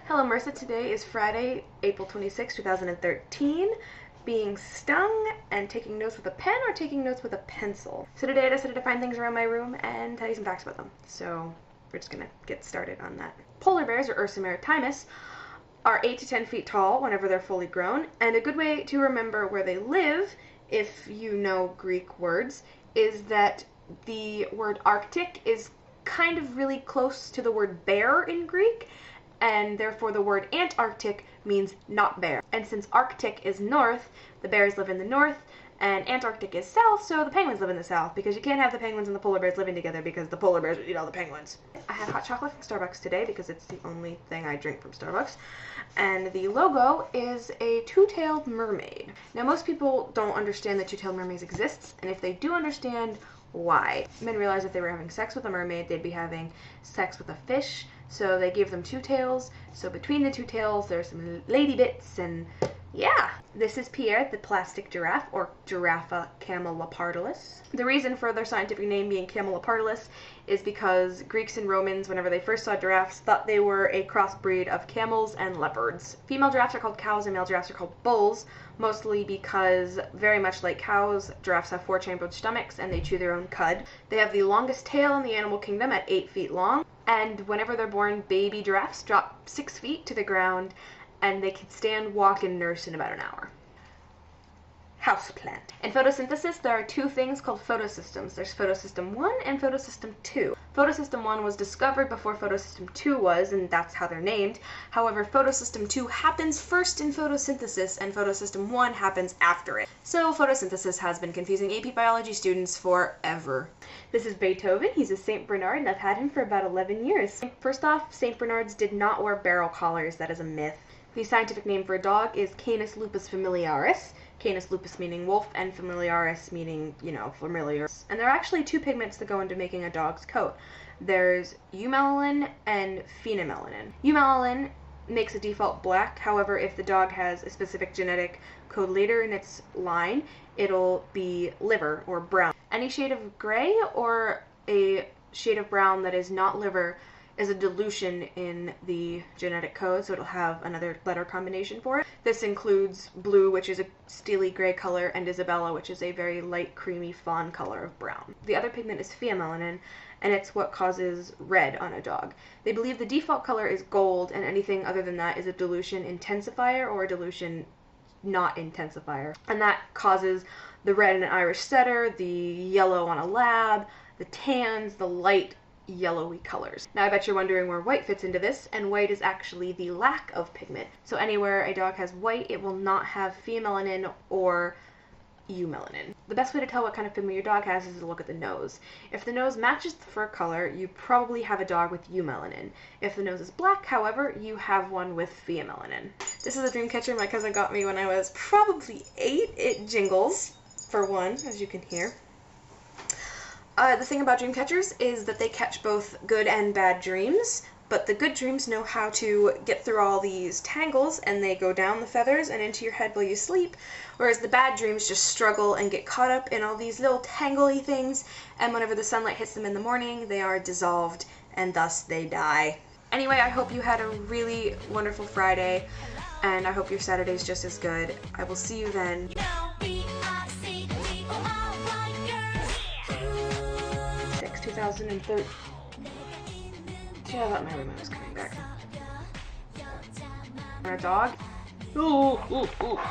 Hello Marissa, today is Friday, April 26, 2013. Being stung and taking notes with a pen or taking notes with a pencil. So today I decided to find things around my room and tell you some facts about them. So we're just gonna get started on that. Polar bears, or Ursa maritimus, are 8 to 10 feet tall whenever they're fully grown, and a good way to remember where they live, if you know Greek words, is that the word Arctic is kind of really close to the word bear in Greek, and therefore the word Antarctic means not bear. And since Arctic is north, the bears live in the north, and Antarctic is south, so the penguins live in the south, because you can't have the penguins and the polar bears living together because the polar bears would eat all the penguins. I had hot chocolate from Starbucks today because it's the only thing I drink from Starbucks, and the logo is a two-tailed mermaid. Now most people don't understand that two-tailed mermaids exists, and if they do understand why. Men realized if they were having sex with a mermaid, they'd be having sex with a fish, so they gave them two tails. So between the two tails, there's some lady bits, and yeah. This is Pierre, the plastic giraffe, or Giraffa camelopardalis. The reason for their scientific name being camelopardalis is because Greeks and Romans, whenever they first saw giraffes, thought they were a crossbreed of camels and leopards. Female giraffes are called cows and male giraffes are called bulls, mostly because, very much like cows, giraffes have four-chambered stomachs and they chew their own cud. They have the longest tail in the animal kingdom at 8 feet long, and whenever they're born, baby giraffes drop 6 feet to the ground, and they can stand, walk, and nurse in about an hour. Houseplant. In photosynthesis, there are two things called photosystems. There's photosystem 1 and photosystem 2. Photosystem 1 was discovered before photosystem 2 was, and that's how they're named. However, photosystem 2 happens first in photosynthesis, and photosystem 1 happens after it. So photosynthesis has been confusing AP biology students forever. This is Beethoven. He's a St. Bernard, and I've had him for about 11 years. First off, St. Bernards did not wear barrel collars. That is a myth. The scientific name for a dog is Canis lupus familiaris. Canis lupus meaning wolf, and familiaris meaning, familiar. And there are actually two pigments that go into making a dog's coat. There's eumelanin and phenylalanine. Eumelanin makes a default black. However, if the dog has a specific genetic code later in its line, it'll be liver or brown. Any shade of gray or a shade of brown that is not liver is a dilution in the genetic code, so it'll have another letter combination for it. This includes blue, which is a steely gray color, and Isabella, which is a very light, creamy, fawn color of brown. The other pigment is phenylalanine, and it's what causes red on a dog. They believe the default color is gold, and anything other than that is a dilution intensifier or a dilution not intensifier. And that causes the red in an Irish setter, the yellow on a lab, the tans, the light yellowy colors. Now I bet you're wondering where white fits into this, and white is actually the lack of pigment. So anywhere a dog has white, it will not have phenylalanine or eumelanin. The best way to tell what kind of pigment your dog has is to look at the nose. If the nose matches the fur color, you probably have a dog with eumelanin. If the nose is black, however, you have one with phenylalanine. This is a dream catcher my cousin got me when I was probably 8. It jingles, for one, as you can hear. The thing about dream catchers is that they catch both good and bad dreams, but the good dreams know how to get through all these tangles, and they go down the feathers and into your head while you sleep, whereas the bad dreams just struggle and get caught up in all these little tangly things, and whenever the sunlight hits them in the morning, they are dissolved, and thus they die. Anyway, I hope you had a really wonderful Friday, and I hope your Saturday's just as good. I will see you then. 2013. Yeah, I thought my roommate was coming back. A dog? Ooh, ooh, ooh.